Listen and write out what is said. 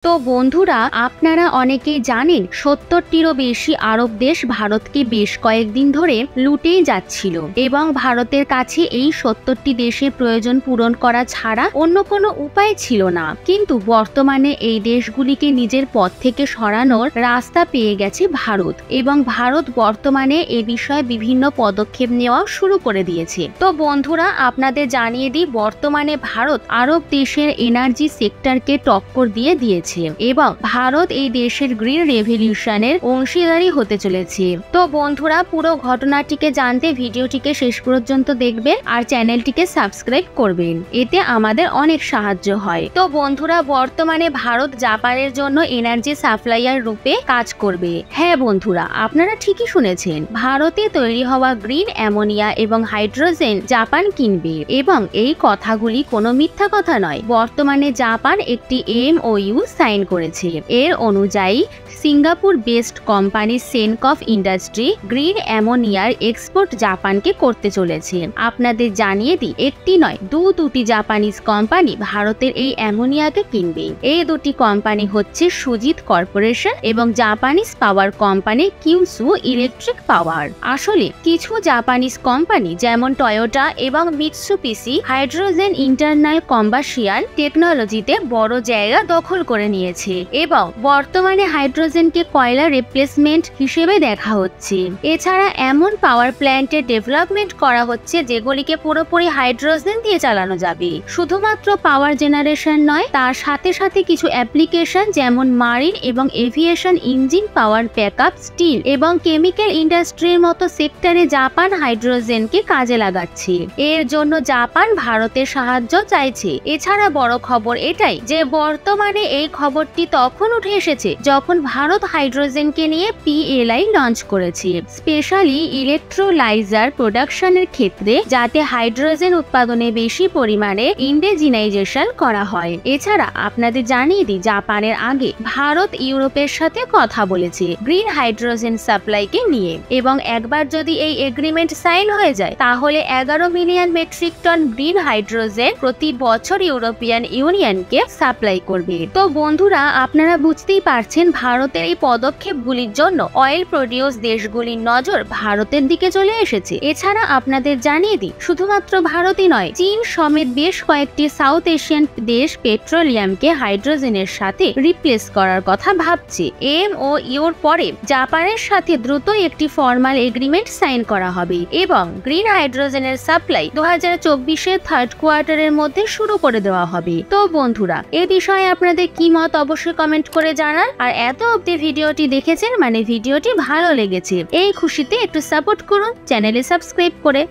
তো বন্ধুরা, আপনারা অনেকেই জানেন ৭০টিরও বেশি আরব দেশ ভারতকে বেশ কয়েকদিন ধরে লুটেই যাচ্ছিল এবং ভারতের কাছে এই ৭০টি দেশের প্রয়োজন পূরণ করা ছাড়া অন্য কোনো উপায় ছিল না। কিন্তু বর্তমানে এই দেশগুলিকে নিজের পথ থেকে সরানোর রাস্তা পেয়ে গেছে ভারত এবং ভারত বর্তমানে এ বিষয়ে বিভিন্ন পদক্ষেপ নেওয়া শুরু করে দিয়েছে। তো বন্ধুরা, আপনাদের জানিয়ে দিই, বর্তমানে ভারত আরব দেশের এনার্জি সেক্টরকে টক্কর দিয়েছে এবং ভারত এই দেশের গ্রিন রেভলিউশনের অংশীদারি হতে চলেছে। তো বন্ধুরা, পুরো ঘটনাটিকে জানতে ভিডিওটিকে শেষ পর্যন্ত দেখবেন আর চ্যানেলটিকে সাবস্ক্রাইব করবেন, এতে আমাদের অনেক সাহায্য হয়। তো বন্ধুরা, বর্তমানে ভারত জাপানের জন্য এনার্জি সাপ্লাইয়ার রূপে কাজ করবে। হ্যাঁ বন্ধুরা, আপনারা ঠিকই শুনেছেন, ভারতে তৈরি হওয়া গ্রিন অ্যামোনিয়া এবং হাইড্রোজেন জাপান কিনবে এবং এই কথাগুলি কোনো মিথ্যা কথা নয়। বর্তমানে জাপান একটি MOU সাইন করেছে। এর অনুযায়ী Singapore based company Sembcorp industry green অ্যামোনিয়ার এক্সপোর্ট জাপানকে করতে চলেছে। আপনাদের জানিয়ে দিই, একটি নয় দুটি জাপানিজ কোম্পানি ভারতের এই অ্যামোনিয়াকে কিনবে। এই দুটি কোম্পানি হচ্ছে সুজিত কর্পোরেশন এবং জাপানিজ পাওয়ার কোম্পানি কিউসু ইলেকট্রিক পাওয়ার। আসলে কিছু জাপানিজ কোম্পানি যেমন টয়োটা এবং মিৎসুবিশি হাইড্রোজেন ইন্টারনাল কম্বাসিয়ান টেকনোলজিতে বড় জায়গা দখল করে নিয়েছে এবং বর্তমানে হাইড্রোজেনকে কয়লা রিপ্লেসমেন্ট হিসেবে দেখা হচ্ছে। এছাড়া এমন পাওয়ার প্ল্যান্টের ডেভেলপমেন্ট করা হচ্ছে যেগুলিকে পুরোপুরি হাইড্রোজেন দিয়ে চালানো যাবে। শুধুমাত্র পাওয়ার জেনারেশন নয়, তার সাথে সাথে কিছু অ্যাপ্লিকেশন যেমন মারিন এবং aviation engine power, backup, steel এবং কেমিক্যাল ইন্ডাস্ট্রির মতো সেক্টরে জাপান হাইড্রোজেনকে কাজে লাগাচ্ছে। এর জন্য জাপান ভারতের সাহায্য চাইছে। এছাড়া বড় খবর এটাই যে বর্তমানে এই খবরটি তখন উঠে এসেছে যখন ভারত হাইড্রোজেনকে নিয়ে PLI লঞ্চ করেছে, স্পেশালি ইলেকট্রোলাইজার প্রোডাকশনের ক্ষেত্রে, যাতে হাইড্রোজেন উৎপাদনে বেশি পরিমাণে ইন্ডিজিনাইজেশন করা হয়। এছাড়া আপনাদের জানিয়ে দিই, জাপানের আগে ভারত ইউরোপের সাথে কথা বলেছে গ্রিন হাইড্রোজেন সাপ্লাইকে নিয়ে এবং একবার যদি এই এগ্রিমেন্ট সাইন হয়ে যায় তাহলে 11 million metric ton green hydrogen প্রতি বছর ইউরোপিয়ান ইউনিয়নকে সাপ্লাই করবে। তো বন্ধুরা, আপনারা বুঝতেই পারছেন ভারতের এই পদক্ষেপগুলির জন্য অয়েল প্রডিউস দেশগুলির নজর ভারতের দিকে চলে এসেছে। এছাড়া আপনাদের জানিয়ে দিই, শুধুমাত্র ভারতই নয়, চীন সমেত বেশ কয়েকটি সাউথ এশিয়ান দেশ পেট্রোলিয়ামকে হাইড্রোজেনের সাথে রিপ্লেস করার কথা ভাবছে। MOUর পরে জাপানের সাথে দ্রুত একটি ফর্মাল এগ্রিমেন্ট সাইন করা হবে এবং গ্রিন হাইড্রোজেনের সাপ্লাই 2024-এর থার্ড কোয়ার্টারের মধ্যে শুরু করে দেওয়া হবে। তো বন্ধুরা, এ বিষয়ে আপনাদের কি মত অবশ্যই কমেন্ট করে জানান। আর এত অবধি ভিডিওটি দেখেছেন মানে ভিডিওটি ভালো লেগেছে, এই খুশিতে একটু সাপোর্ট করুন চ্যানেলে সাবস্ক্রাইব করে।